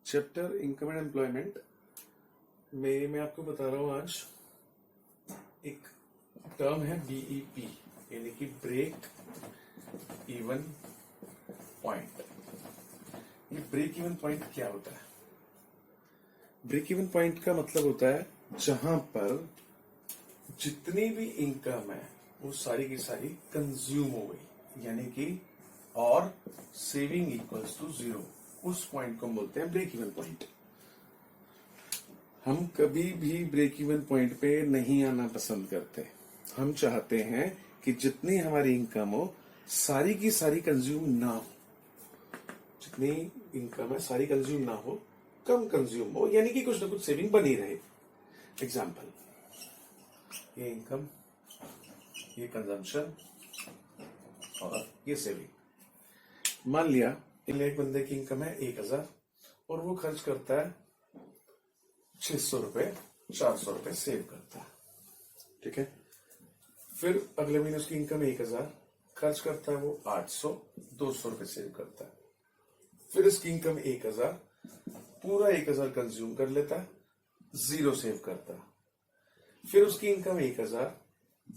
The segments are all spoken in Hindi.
चैप्टर इनकम एंड एम्प्लॉयमेंट में मैं आपको बता रहा हूं आज एक टर्म है बीईपी यानी कि ब्रेक इवन पॉइंट। ये ब्रेक इवन पॉइंट क्या होता है? ब्रेक इवन पॉइंट का मतलब होता है जहां पर जितनी भी इनकम है वो सारी की सारी कंज्यूम हो गई, यानी कि और सेविंग इक्वल्स टू जीरो। उस पॉइंट को हम बोलते हैं ब्रेक इवन पॉइंट। हम कभी भी ब्रेक इवन पॉइंट पे नहीं आना पसंद करते। हम चाहते हैं कि जितनी हमारी इनकम हो सारी की सारी कंज्यूम ना हो। जितनी इनकम है सारी कंज्यूम ना हो, कम कंज्यूम हो, यानी कि कुछ ना कुछ सेविंग बनी रहे। एग्जाम्पल, ये इनकम, ये कंजम्पशन और ये सेविंग। मान लिया एक बंदे की इनकम है 1000 और वो खर्च करता है 600 रुपए, 400 रुपए सेव करता है, ठीक है। फिर अगले महीने उसकी इनकम 1000, खर्च करता है वो 800, 200 रुपए सेव करता है। फिर इसकी इनकम 1000, पूरा 1000 कंज्यूम कर लेता है, 0 सेव करता है। फिर उसकी इनकम 1000,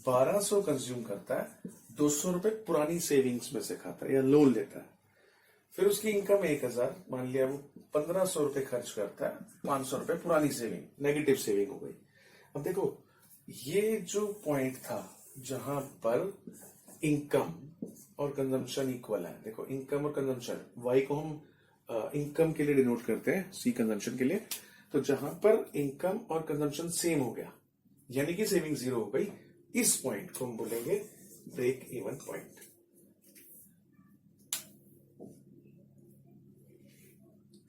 1200 कंज्यूम करता है, 200 रुपए पुरानी सेविंग्स में से खाता है या लोन लेता है। फिर उसकी इनकम 1000, मान लिया वो 1500 रुपए खर्च करता है, 500 रुपए पुरानी सेविंग, नेगेटिव सेविंग हो गई। अब देखो, ये जो पॉइंट था जहां पर इनकम और कंजम्पशन इक्वल है, देखो इनकम और कंजम्पशन, वाई को हम इनकम के लिए डिनोट करते हैं, सी कंजम्पशन के लिए। तो जहां पर इनकम और कंजम्पशन सेम हो गया, यानी कि सेविंग 0 हो गई, इस पॉइंट को हम बोलेंगे ब्रेक इवन पॉइंट।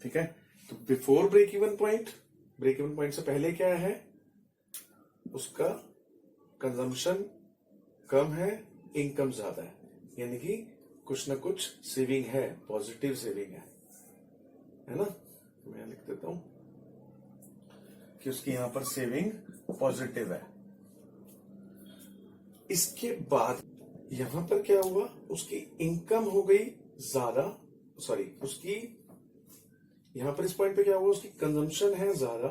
ठीक है। तो बिफोर ब्रेक इवन पॉइंट से पहले क्या है? उसका कंजम्पशन कम है, इनकम ज्यादा है, यानी कि कुछ ना कुछ सेविंग है, पॉजिटिव सेविंग है ना। मैं लिख देता हूं कि उसकी यहां पर सेविंग पॉजिटिव है। इसके बाद यहां पर क्या हुआ? उसकी इनकम हो गई ज्यादा, उसकी यहां पर इस पॉइंट पे क्या हुआ? उसकी कंजम्पशन है ज्यादा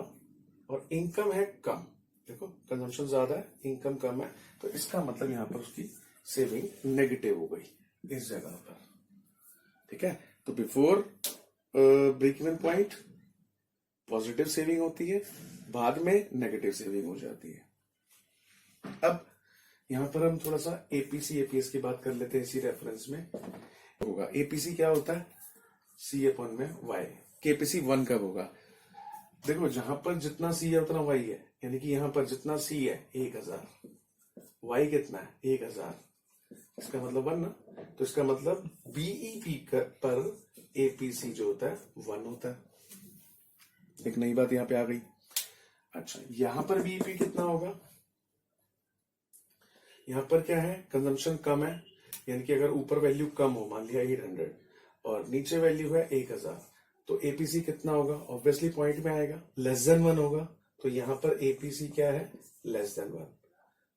और इनकम है कम। देखो, कंजम्पशन ज्यादा है, इनकम कम है, तो इसका मतलब यहां पर उसकी सेविंग नेगेटिव हो गई इस जगह पर। ठीक है। तो before break even point positive saving होती है, बाद में नेगेटिव सेविंग हो जाती है। अब यहां पर हम थोड़ा सा एपीसी एपीएस की बात कर लेते हैं। इसी रेफरेंस में होगा एपीसी क्या होता है? सी अपॉन में वाई। केपीसी 1 कब होगा? देखो, जहां पर जितना सी है उतना वाई है, यानी कि यहां पर जितना सी है 1000, वाई कितना है? 1000, इसका मतलब 1 ना। तो इसका मतलब बीईपी पर एपीसी जो होता है 1 होता है। एक नई बात यहां पे आ गई। अच्छा, यहां पर बीईपी कितना होगा? यहां पर क्या है? कंजम्पशन कम है, यानी कि अगर ऊपर वैल्यू कम हो, मान लिया 800 और नीचे वैल्यू है 1000, तो एपीसी कितना होगा? ऑब्वियसली पॉइंट में आएगा, लेस देन 1 होगा। तो यहां पर एपीसी क्या है? Less than 1।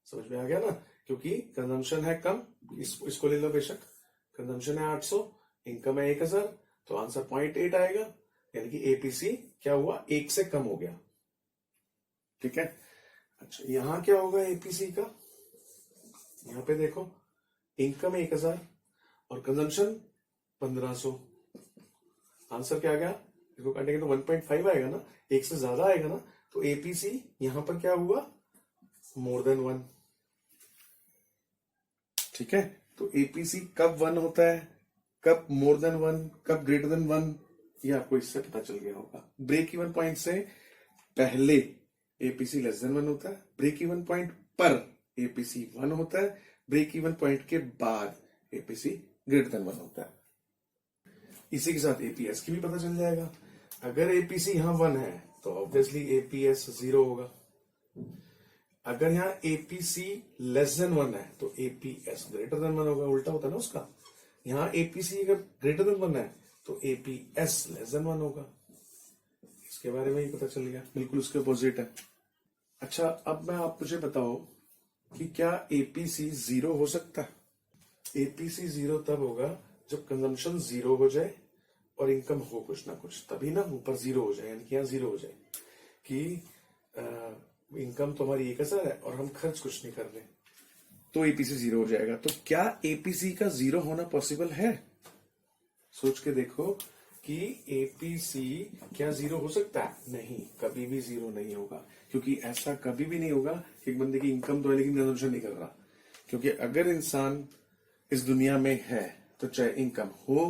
समझ में आ गया ना? क्योंकि कंजम्पशन है कम, इसको ले लो बेशक। कंजम्पशन है 800, इनकम है 1000, तो आंसर 0.8 आएगा, यानी कि एपीसी क्या हुआ? 1 से कम हो गया। ठीक है। अच्छा, यहां क्या होगा एपीसी का? यहां पे देखो, इनकम 1000 और कंजम्पशन 1500। आंसर क्या आ गया? देखो, काटेंगे तो 1.5 आएगा ना, 1 से ज्यादा आएगा ना। तो एपीसी यहां पर क्या हुआ? More than 1। ठीक है। तो एपीसी कब 1 होता है, कब मोर देन 1, कब ग्रेटर देन 1, ये आपको इससे पता चल गया होगा। ब्रेक इवन पॉइंट से पहले एपीसी लेस देन 1 होता है, ब्रेक इवन पॉइंट पर एपीसी 1 होता है, ब्रेक इवन पॉइंट के बाद एपीसी ग्रेटर देन 1 होता है। इसी के साथ एपीएस की भी पता चल जाएगा। अगर एपीसी यहां 1 है तो ऑब्वियसली एपीएस 0 होगा। अगर यहां एपीसी लेस देन 1 है तो एपीएस ग्रेटर देन 1 होगा। उल्टा होता है ना उसका। यहां एपीसी अगर ग्रेटर देन 1 है तो एपीएस लेस देन 1 होगा। इसके बारे में ही पता चल गया, बिल्कुल उसके अपोजिट है। अच्छा, अब मैं आप मुझे बताओ कि क्या एपीसी 0 हो सकता है? एपीसी 0 तब होगा जब कंजम्पशन 0 हो जाए और इनकम हो कुछ ना कुछ, तभी ना ऊपर जीरो हो जाए, यानी कि यहाँ जीरो हो जाए कि इनकम तो हमारी 1,000 है और हम खर्च कुछ नहीं कर रहे, तो एपीसी जीरो हो जाएगा। तो क्या एपीसी का जीरो होना पॉसिबल है? सोच के देखो कि एपीसी क्या जीरो हो सकता है? नहीं, कभी भी जीरो नहीं होगा, क्योंकि ऐसा कभी भी नहीं होगा कि एक बंदे की इनकम तो है लेकिन कंजम्पशन नहीं कर रहा। क्योंकि अगर इंसान इस दुनिया में है तो चाहे इनकम हो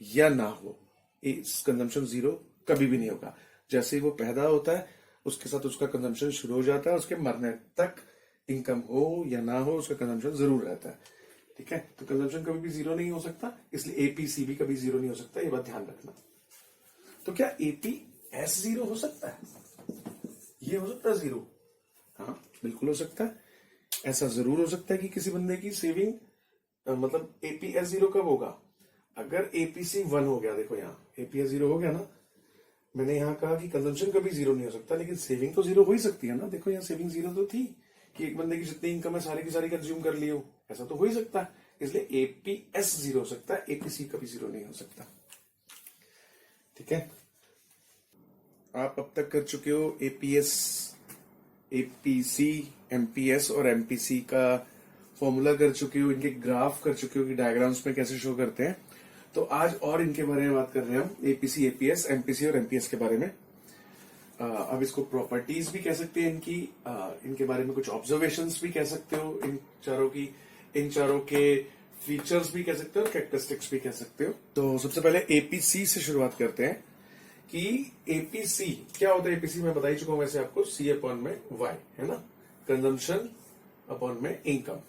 या ना हो, इस कंजम्पशन जीरो कभी भी नहीं होगा। जैसे ही वो पैदा होता है उसके साथ उसका कंजम्पशन शुरू हो जाता है, उसके मरने तक इनकम हो या ना हो उसका कंजम्पशन जरूर रहता है। ठीक है, तो कंजम्पशन कभी भी जीरो नहीं हो सकता, इसलिए एपीसी भी कभी जीरो नहीं हो सकता, ये बात ध्यान रखना। तो क्या एपीएस जीरो हो सकता है? ये हो सकता है जीरो? हाँ, बिल्कुल हो सकता है। ऐसा जरूर हो सकता है कि किसी बंदे की सेविंग मतलब एपीएस जीरो कब होगा? अगर एपीसी 1 हो गया, देखो यहाँ एपीएस जीरो हो गया ना, मैंने यहाँ कहा कि कंजम्पशन कभी जीरो नहीं हो सकता, लेकिन सेविंग तो जीरो हो ही सकती है ना। देखो यहाँ सेविंग जीरो तो थी कि एक बंदे की जितनी इनकम है सारी की सारी कंज्यूम कर ली हो, ऐसा तो हो ही सकता है। इसलिए एपीएस जीरो हो सकता है, एपीसी कभी जीरो नहीं हो सकता। ठीक है, आप अब तक कर चुके हो एपीएस, एपीसी, एमपीएस और एमपीसी का फॉर्मूला कर चुके हो, इनके ग्राफ कर चुके हो कि डायग्राम्स में कैसे शो करते हैं। तो आज और इनके बारे में बात कर रहे हैं हम, एपीसी, एपीएस, एमपीसी और एमपीएस के बारे में। अब इसको प्रॉपर्टीज भी कह सकते हैं इनकी, इनके बारे में कुछ ऑब्जर्वेशंस भी कह सकते हो इन चारों की, इन चारों के फीचर्स भी कह सकते हो और कैरेक्टरिस्टिक्स भी कह सकते हो। तो सबसे पहले एपीसी से शुरुआत करते हैं कि एपीसी क्या होता है। एपीसी मैं बता ही चुका हूं वैसे आपको, सी अपॉन में वाई है ना, कंजम्पशन अपॉन में इनकम,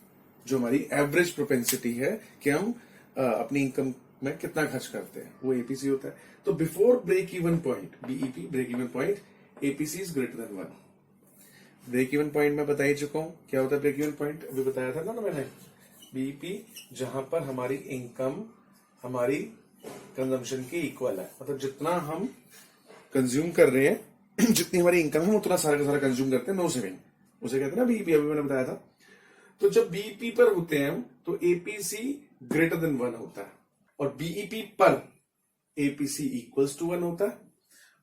जो हमारी एवरेज प्रोपेंसिटी है कि हम अपनी इनकम में कितना खर्च करते हैं, वो एपीसी होता है। तो before break even point, BEP, break even point, APC is greater than 1। Break even point मैं बता ही चुका हूं क्या होता है। ब्रेक इवन पॉइंट अभी बताया था ना मैंने, बीईपी जहां पर हमारी इनकम हमारी कंजम्पशन के इक्वल है, मतलब जितना हम कंज्यूम कर रहे हैं जितनी हमारी इनकम है उतना सारा का सारा कंज्यूम करते हैं, नो सेविंग, उसे कहते हैं ना बीईपी, अभी मैंने बताया था। तो जब बीईपी पर होते हैं हम तो एपीसी ग्रेटर देन 1 होता है, और बीईपी पर एपीसी इक्वल्स टू 1 होता है,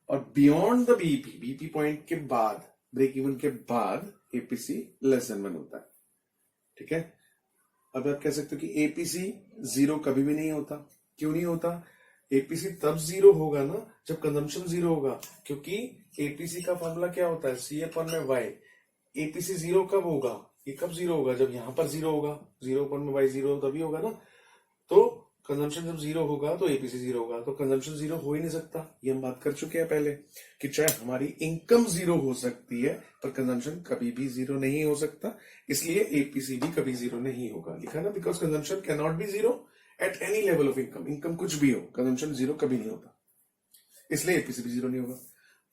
और beyond the BEP, BEP point के बाद, ब्रेक इवन के बाद एपीसी लेस देन 1 होता है। ठीक है, अब आप कह सकते हो कि एपीसी जीरो कभी भी नहीं होता। क्यों नहीं होता? एपीसी तब जीरो होगा ना जब कंजम्पशन जीरो होगा, क्योंकि एपीसी का फॉर्मूला क्या होता है, सी अपॉन में वाई। एपीसी जीरो कब होगा? ये कब जीरो होगा? जब यहां पर जीरो होगा, जीरो अपॉन में वाई जीरो तभी होगा ना। तो कंजम्पशन जब जीरो होगा तो एपीसी जीरो होगा, तो कंजम्पशन जीरो हो ही नहीं सकता। ये हम बात कर चुके हैं पहले कि चाहे हमारी इनकम जीरो हो सकती है पर कंजम्पशन कभी भी जीरो नहीं हो सकता, इसलिए एपीसी भी कभी जीरो नहीं होगा। लिखा ना, because consumption can not be zero at any level of income. Income कुछ भी हो, कंजम्पशन जीरो कभी नहीं होता, इसलिए एपीसी भी जीरो नहीं होगा।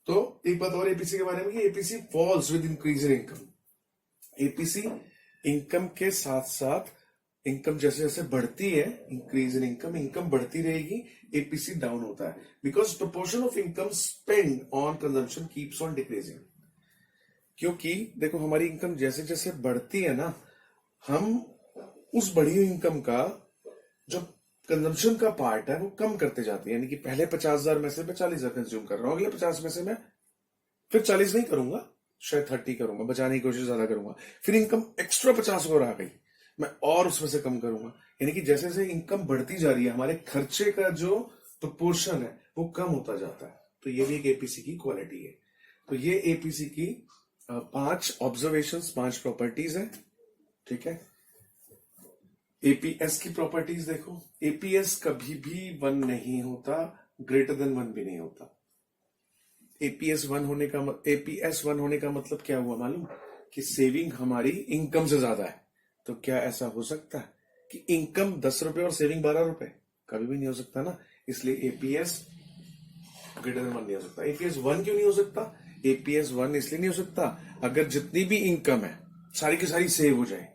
तो एक बात और एपीसी के बारे में कि APC falls with increase in income. APC income के साथ साथ, इनकम जैसे जैसे बढ़ती है, इंक्रीज इन इनकम, इनकम बढ़ती रहेगी, एपीसी डाउन होता है, because proportion of income spend on consumption keeps on decreasing. क्योंकि देखो हमारी इनकम जैसे जैसे बढ़ती है ना, हम उस बढ़ी हुई इनकम का जो कंजम्पशन का पार्ट है वो कम करते जाते हैं। यानी कि पहले 50,000 में से मैं 40,000 कंज्यूम कर रहा हूं, अगले 50 में से मैं फिर 40 नहीं करूंगा, शायद 30 करूंगा, बचाने की कोशिश ज्यादा करूंगा, फिर इनकम एक्स्ट्रा 50 और आ गई, मैं और उसमें से कम करूंगा। यानी कि जैसे जैसे इनकम बढ़ती जा रही है हमारे खर्चे का जो प्रोपोर्शन है वो कम होता जाता है। तो ये भी एक एपीसी की क्वालिटी है। तो ये एपीसी की 5 ऑब्जर्वेशंस, 5 प्रॉपर्टीज है। ठीक है, एपीएस की प्रॉपर्टीज देखो, एपीएस कभी भी 1 नहीं होता, ग्रेटर देन 1 भी नहीं होता। एपीएस 1 होने का मतलब क्या हुआ मालूम? कि सेविंग हमारी इनकम से ज्यादा है। तो क्या ऐसा हो सकता है कि इनकम 10 रुपए और सेविंग 12 रुपए? कभी भी नहीं हो सकता ना, इसलिए एपीएस ग्रेटर देन 1 नहीं हो सकता। एपीएस 1 क्यों नहीं हो सकता? एपीएस 1 इसलिए नहीं हो सकता, अगर जितनी भी इनकम है सारी की सारी सेव हो जाए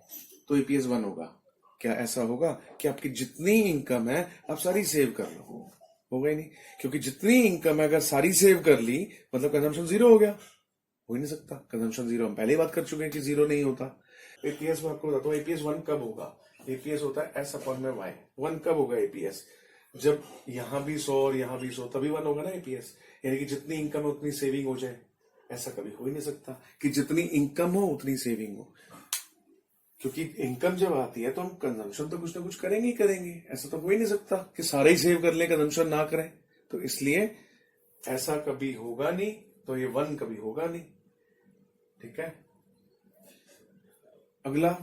तो एपीएस 1 होगा। क्या ऐसा होगा कि आपकी जितनी इनकम है आप सारी सेव कर लो? होगा ही नहीं, क्योंकि जितनी इनकम है अगर सारी सेव कर ली मतलब कंजम्पशन जीरो हो गया। हो ही नहीं सकता, कंजम्पशन जीरो हम पहले ही बात कर चुके हैं कि जीरो नहीं होता। एपीएस में आपको बताता हूँ एपीएस 1 कब होगा। एपीएस होता है एस अपॉन में वाई। 1 कब होगा एपीएस? जब यहां भी 100 और यहां भी 100 तभी 1 होगा ना एपीएस। यानी कि जितनी इनकम है उतनी सेविंग हो जाए, ऐसा कभी हो ही नहीं सकता कि जितनी इनकम हो उतनी सेविंग हो। क्योंकि इनकम जब आती है तो हम कंजम्पशन तो कुछ ना कुछ करेंगे ही करेंगे, ऐसा तो हो ही नहीं सकता कि सारे ही सेव कर लें कंजम्पशन ना करें। तो इसलिए ऐसा कभी होगा नहीं, तो ये 1 कभी होगा नहीं। ठीक है, अगला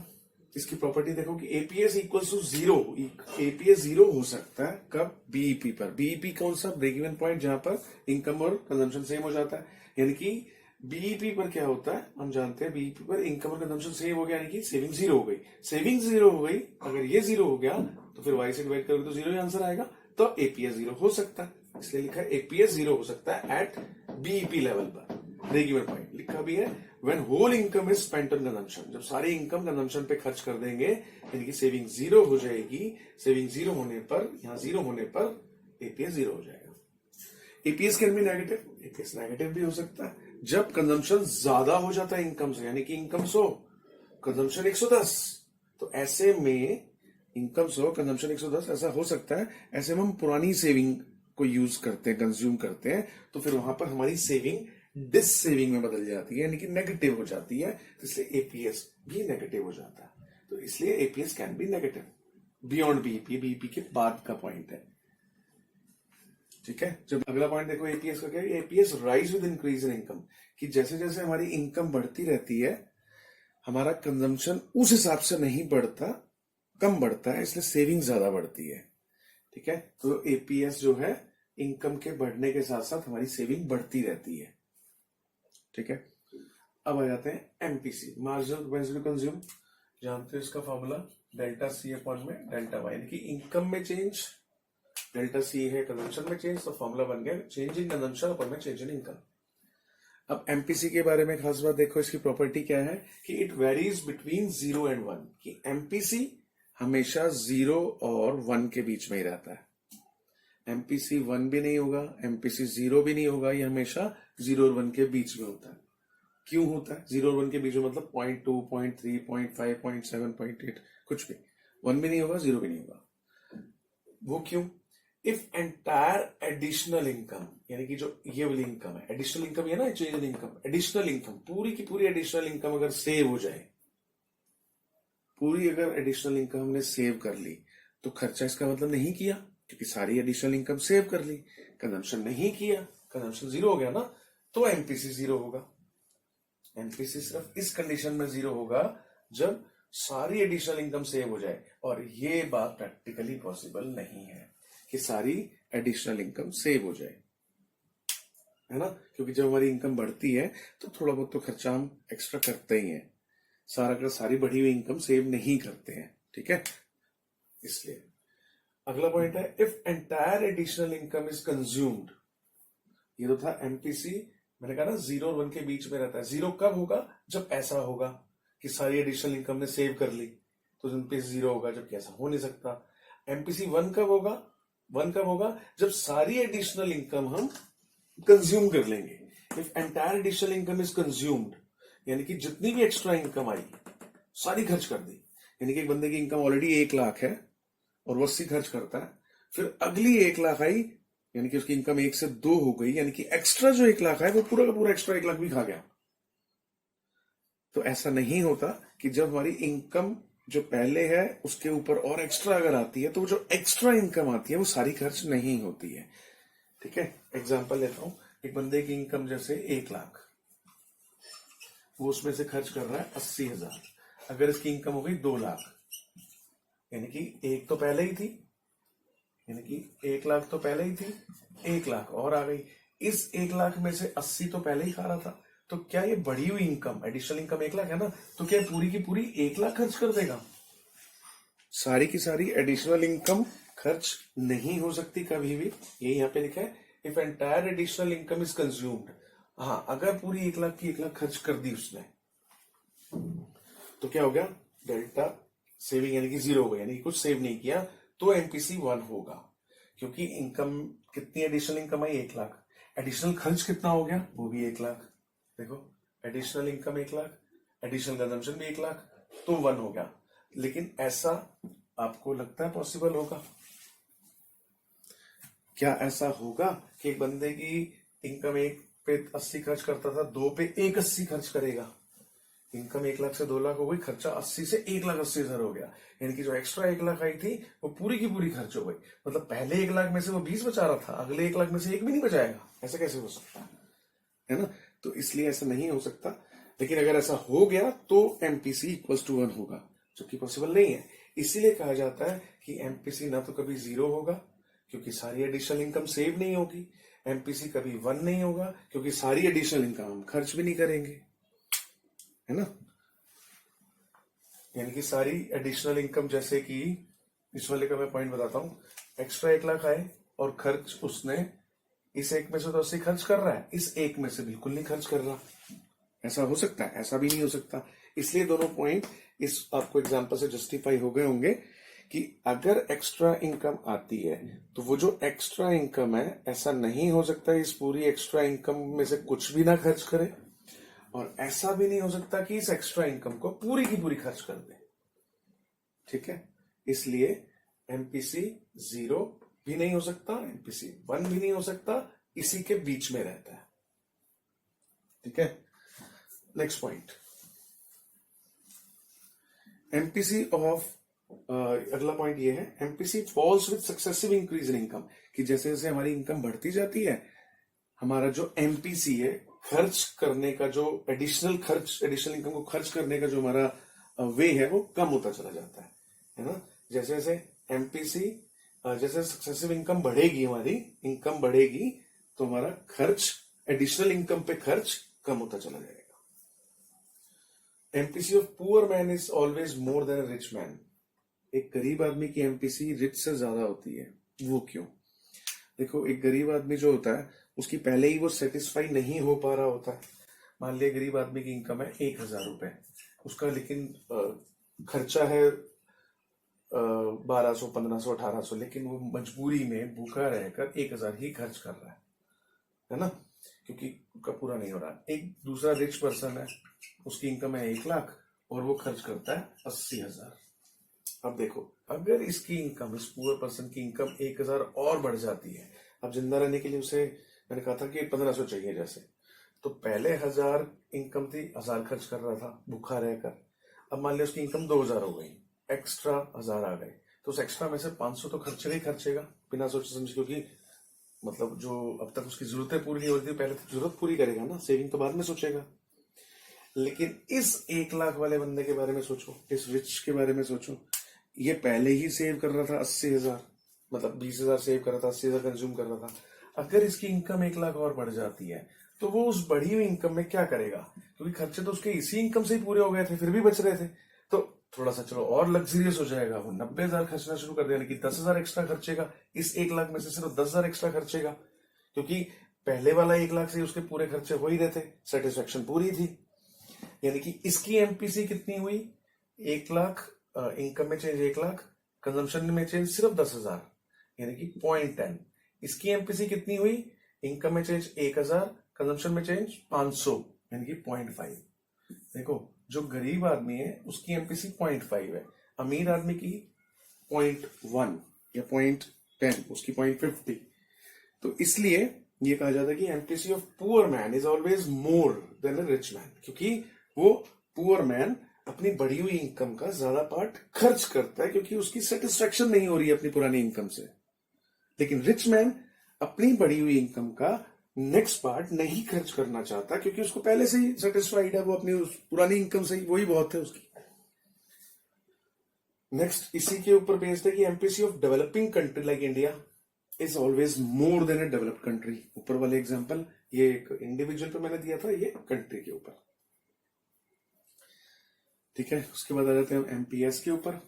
इसकी प्रॉपर्टी देखो कि एपीएस इक्वल्स टू 0। एपीएस 0 हो सकता है कब? बीईपी पर। बीईपी कौन सा? ब्रेक इवन पॉइंट, जहां पर इनकम और कंजम्पशन सेम हो जाता है। यानी कि बीईपी पर क्या होता है, हम जानते हैं बीईपी पर इनकम और कंजम्पशन सेम हो गया, यानी कि सेविंग 0 हो गई। सेविंग 0 हो गई, अगर ये 0 हो गया तो फिर वाई से डिवाइड करोगे तो 0 ही आंसर आएगा। तो एपीएस 0 हो सकता है, इसलिए लिखा है एपीएस 0 हो सकता है एट बीईपी लेवल पर। ब्रेक इवन पॉइंट लिखा भी है when whole income is spent on consumption. जब सारी इनकम कंजम्पशन पे खर्च कर देंगे यानी कि सेविंग 0 हो जाएगी। सेविंग 0 होने पर, यहां 0 होने पर एपीएस 0 हो जाएगा। APS can be negative, APS negative भी हो सकता है जब कंजम्पशन ज्यादा हो जाता है इनकम से। यानी कि इनकम 100, कंजम्पशन 110, तो ऐसे में इनकम 100, कंजम्पशन 110 ऐसा हो सकता है। ऐसे में हम पुरानी सेविंग को यूज करते हैं, कंज्यूम करते हैं, तो फिर वहां पर हमारी सेविंग डिस सेविंग में बदल जाती है, यानी कि नेगेटिव हो जाती है। तो इसलिए एपीएस भी नेगेटिव हो जाता है। तो इसलिए APS can be negative beyond BEP, BEP के बाद का पॉइंट है। ठीक है, जब अगला पॉइंट देखो एपीएस का क्या है, APS rise with increase in income, कि जैसे जैसे हमारी इनकम बढ़ती रहती है हमारा कंजम्पशन उस हिसाब से नहीं बढ़ता, कम बढ़ता है, इसलिए सेविंग ज्यादा बढ़ती है। ठीक है, तो एपीएस जो है इनकम के बढ़ने के साथ साथ हमारी सेविंग बढ़ती रहती है। ठीक है, अब आ जाते हैं MPC, marginal propensity to consume. जानते हो इसका फॉर्मूला, डेल्टा सी अपॉन में डेल्टा वाई, यानी कि इनकम में चेंज, डेल्टा सी है कंजम्पशन में चेंज, तो फॉर्मूला बन गया चेंज इन कंजम्पशन अपॉन में चेंज इन इनकम। अब एमपीसी के बारे में खास बात देखो, इसकी प्रॉपर्टी क्या है कि इट वेरीज बिटवीन 0 एंड 1, कि एमपीसी हमेशा 0 और 1 के बीच में ही रहता है। एमपीसी 1 भी नहीं होगा, एमपीसी 0 भी नहीं होगा, ये हमेशा 0 और 1 के बीच में होता है। क्यों होता है 0 और 1 के बीच में? मतलब 0.2, 0.3, 0.5, 0.7, 0.8, कुछ भी। 1 भी नहीं होगा, 0 भी नहीं होगा। वो क्यों? इफ एंटायर एडिशनल इनकम, यानी कि जो ये वाली इनकम है, एडिशनल इनकम है ना, change in income, additional income, पूरी की पूरी एडिशनल इनकम अगर सेव हो जाए, पूरी अगर एडिशनल इनकम हमने सेव कर ली, तो खर्चा इसका मतलब नहीं किया, क्योंकि सारी एडिशनल इनकम सेव कर ली। कंजम्पशन नहीं किया, कंजम्पशन 0 हो गया ना, तो एमपीसी 0 होगा। एमपीसी सिर्फ इस कंडीशन में 0 होगा जब सारी एडिशनल इनकम सेव हो जाए, और ये बात प्रैक्टिकली पॉसिबल नहीं है कि सारी एडिशनल इनकम सेव हो जाए, है ना। क्योंकि जब हमारी इनकम बढ़ती है तो थोड़ा बहुत तो खर्चा हम एक्स्ट्रा करते ही हैं, सारी बढ़ी हुई इनकम सेव नहीं करते हैं। ठीक है, इसलिए अगला पॉइंट है if entire additional income is consumed. ये तो था एमपीसी, मैंने कहा ना 0 और 1 के बीच में रहता है। 0 कब होगा? जब ऐसा होगा कि सारी एडिशनल इनकम ने सेव कर ली, तो एमपीसी 0 होगा, जबकि ऐसा हो नहीं सकता। एमपीसी 1 कब होगा? 1 कब होगा? जब सारी एडिशनल इनकम हम कंज्यूम कर लेंगे। If entire additional income is consumed, यानी कि जितनी भी एक्स्ट्रा इनकम आई सारी खर्च कर दी। यानी कि एक बंदे की इनकम ऑलरेडी 1 लाख है और वो 80 खर्च करता है, फिर अगली 1 लाख आई, यानी कि उसकी इनकम 1 से 2 हो गई, यानी कि एक्स्ट्रा जो 1 लाख है वो पूरा का पूरा एक्स्ट्रा 1 लाख भी खा गया। तो ऐसा नहीं होता कि जब हमारी इनकम जो पहले है उसके ऊपर और एक्स्ट्रा अगर आती है, तो जो एक्स्ट्रा इनकम आती है वो सारी खर्च नहीं होती है। ठीक है, एग्जांपल लेता हूं, एक बंदे की इनकम जैसे 1 लाख, वो उसमें से खर्च कर रहा है 80,000। अगर इसकी इनकम हो गई 2 लाख, यानी कि एक तो पहले ही थी, यानी कि 1 लाख तो पहले ही थी, 1 लाख और आ गई। इस 1 लाख में से 80 तो पहले ही खा रहा था, तो क्या ये बढ़ी हुई इनकम, एडिशनल इनकम 1 लाख है ना, तो क्या पूरी की पूरी 1 लाख खर्च कर देगा? सारी की सारी एडिशनल इनकम खर्च नहीं हो सकती कभी भी। ये यहाँ पे लिखा है if entire additional income is consumed. हाँ, अगर पूरी 1 लाख की 1 लाख खर्च कर दी उसने, तो क्या हो गया? डेल्टा सेविंग यानी कि 0 हो गया, यानी कि कुछ सेव नहीं किया, तो एमपीसी 1 होगा। क्योंकि इनकम कितनी एडिशनल इनकम आई? 1 लाख। एडिशनल खर्च कितना हो गया? वो भी 1 लाख। देखो, additional income 1 lakh, additional consumption भी 1 लाख, तो 1 हो गया। लेकिन ऐसा आपको लगता है पॉसिबल होगा? क्या ऐसा होगा कि एक बंदे की इनकम 1 पे 80 खर्च करता था, 2 पे 180 खर्च करेगा? इनकम 1 लाख से 2 लाख हो गई, खर्चा 80 से 1,80,000 हो गया, यानी कि जो एक्स्ट्रा 1 लाख आई थी वो पूरी की पूरी खर्च हो गई। मतलब पहले 1 लाख में से वो 20 बचा रहा था, अगले 1 लाख में से 1 भी नहीं बचाएगा। ऐसा कैसे हो सकता है ना? तो इसलिए ऐसा नहीं हो सकता। लेकिन अगर ऐसा हो गया तो एमपीसी इक्वल्स टू 1 होगा, जो कि पॉसिबल नहीं है। इसीलिए कहा जाता है कि एमपीसी ना तो कभी 0 होगा क्योंकि सारी एडिशनल इनकम सेव नहीं होगी, एमपीसी कभी 1 नहीं होगा क्योंकि सारी एडिशनल इनकम हम खर्च भी नहीं करेंगे, है ना? यानी कि सारी एडिशनल इनकम, जैसे कि इस वाले का मैं पॉइंट बताता हूं, एक्स्ट्रा 1 लाख आए और खर्च उसने इस 1 में से तो 80 खर्च कर रहा है, इस 1 में से बिल्कुल नहीं खर्च कर रहा। ऐसा हो सकता है? ऐसा भी नहीं हो सकता। इसलिए दोनों पॉइंट इस आपको एग्जांपल से जस्टिफाई हो गए होंगे कि अगर एक्स्ट्रा इनकम आती है तो वो जो एक्स्ट्रा इनकम है, ऐसा नहीं हो सकता इस पूरी एक्स्ट्रा इनकम में से कुछ भी ना खर्च करे, और ऐसा भी नहीं हो सकता कि इस एक्स्ट्रा इनकम को पूरी की पूरी खर्च कर दे। ठीक है? इसलिए एमपीसी 0 भी नहीं हो सकता, एमपीसी 1 भी नहीं हो सकता, इसी के बीच में रहता है। ठीक है? नेक्स्ट पॉइंट, एमपीसी ऑफ अगला पॉइंट ये है, MPC falls with successive increase in income, कि जैसे जैसे हमारी इनकम बढ़ती जाती है, हमारा जो एमपीसी है, खर्च करने का जो एडिशनल इनकम को खर्च करने का जो हमारा वे है, वो कम होता चला जाता है ना? जैसे जैसे एमपीसी, जैसे सक्सेसिव इनकम बढ़ेगी, हमारी इनकम बढ़ेगी, तो हमारा खर्च, एडिशनल इनकम पे खर्च कम होता चला जाएगा। MPC of poor man is always more than rich man, एक गरीब आदमी की एमपीसी रिच से ज्यादा होती है। वो क्यों? देखो, एक गरीब आदमी जो होता है उसकी पहले ही वो सेटिस्फाई नहीं हो पा रहा होता है। मान लिया गरीब आदमी की इनकम है 1,000 रुपए, उसका लेकिन खर्चा है 1,200, 1,500, 1,800, लेकिन वो मजबूरी में भूखा रहकर 1,000 ही खर्च कर रहा है ना? क्योंकि उसका पूरा नहीं हो रहा। एक दूसरा रिच पर्सन है, उसकी इनकम है 1 लाख और वो खर्च करता है 80,000। अब देखो, अगर इसकी इनकम, इस पुअर पर्सन की इनकम 1,000 और बढ़ जाती है, अब जिंदा रहने के लिए उसे, मैंने कहा था कि 1,500 चाहिए जैसे, तो पहले 1,000 इनकम थी, 1,000 खर्च कर रहा था भूखा रहकर। अब मान लिया उसकी इनकम 2,000 हो गई, एक्स्ट्रा 1,000 आ गए, तो उस एक्स्ट्रा में से 500 तो खर्चेगा ही खर्चेगा बिना सोचे समझे, क्योंकि मतलब जो अब तक उसकी जरूरतें पूरी नहीं हो रही थी, पहले तो जरूरत पूरी करेगा ना, सेविंग तो बाद में सोचेगा। लेकिन इस 1 लाख वाले बंदे के बारे में सोचो, इस रिच के बारे में सोचो, ये पहले ही सेव कर रहा था 80,000, मतलब 20,000 सेव कर रहा था, 80,000 कंज्यूम कर रहा था। अगर इसकी इनकम 1 लाख और बढ़ जाती है तो वो उस बढ़ी हुई इनकम में क्या करेगा? क्योंकि खर्चे तो उसके इसी इनकम से ही पूरे हो गए थे, फिर भी बच रहे थे, तो थोड़ा सा चलो और लग्जरियस हो जाएगा, वो 90,000 खर्चना शुरू कर देगा, लेकिन 10,000 एक्स्ट्रा खर्चेगा। इस 1 लाख में से सिर्फ 10,000 एक्स्ट्रा खर्चेगा, क्योंकि पहले वाला 1 लाख से उसके पूरे खर्चे हो ही रहे थे, सेटिस्फेक्शन पूरी थी। यानी कि इसकी एमपीसी कितनी हुई? 1 लाख, इनकम में चेंज 1 लाख, कंजम्पशन में चेंज सिर्फ 10,000, यानी कि 0.10। इसकी एमपीसी कितनी हुई? इनकम में चेंज 1,000, कंजम्पशन में चेंज 500, यानी कि 0.5। देखो, जो गरीब आदमी है उसकी एमपीसी 0.5 है, अमीर आदमी की 0.1 या 0.10, उसकी 0.50। तो इसलिए ये कहा जाता है कि MPC of poor man is always more than a rich man, क्योंकि वो पुअर मैन अपनी बढ़ी हुई इनकम का ज्यादा पार्ट खर्च करता है, क्योंकि उसकी सेटिस्फेक्शन नहीं हो रही है अपनी पुरानी इनकम से। लेकिन रिच मैन अपनी बढ़ी हुई इनकम का नेक्स्ट पार्ट नहीं खर्च करना चाहता, क्योंकि उसको पहले से ही सेटिस्फाइड है, वो अपनी उस पुरानी इनकम से ही, वही बहुत है उसकी। नेक्स्ट इसी के ऊपर बेस्ड है कि MPC of developing country like India is always more than a developed country. ऊपर वाले एग्जांपल ये एक इंडिविजुअल पे मैंने दिया था, ये कंट्री के ऊपर। ठीक है, उसके बाद आ जाते हैं एमपीएस के ऊपर।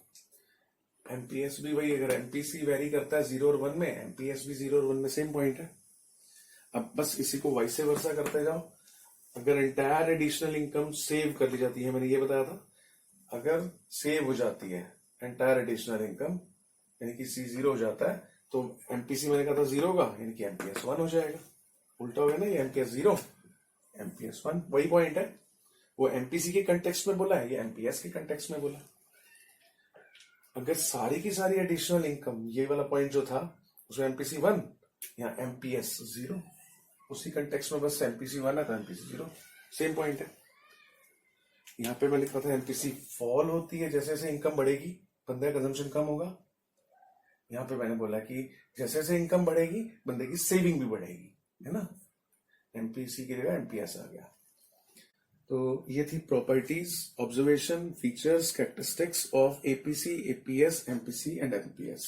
एमपीएस भी वही, अगर एमपीसी वेरी करता है 0 और 1 में, एमपीएस भी 0 और 1 में सेम पॉइंट है। अब बस इसी को वाइस वर्सा करते जाओ। अगर एंटायर एडिशनल इनकम सेव कर ली जाती है, मैंने ये बताया था, अगर सेव हो जाती है एंटायर एडिशनल इनकम, यानी कि C0 हो जाता है, तो एमपीसी मैंने कहा था 0 होगा, यानी कि एमपीएस 1 हो जाएगा। उल्टा हो गया ना, ये एमपीएस 0, एमपीएस 1, वही पॉइंट है। वो एमपीसी के कंटेक्स्ट में बोला है, ये एमपीएस के कंटेक्स्ट में बोला। अगर सारी की सारी एडिशनल इनकम, ये वाला पॉइंट जो था उसमें एमपीसी 1, यहाँ एमपीएस 0, उसी कंटेक्स्ट में बस एमपीसी 1 है तो एमपीसी 0, सेम पॉइंट है। यहाँ पे मैं लिख रहा था एमपीसी फॉल होती है जैसे जैसे इनकम बढ़ेगी, बंदे का कंजम्पशन कम होगा। यहाँ पे मैंने बोला कि जैसे जैसे इनकम बढ़ेगी बंदे की सेविंग भी बढ़ेगी, है ना। एमपीसी की जगह एमपीएस आ गया। तो ये थी properties, observation, features, characteristics of APC, APS, MPC and MPS.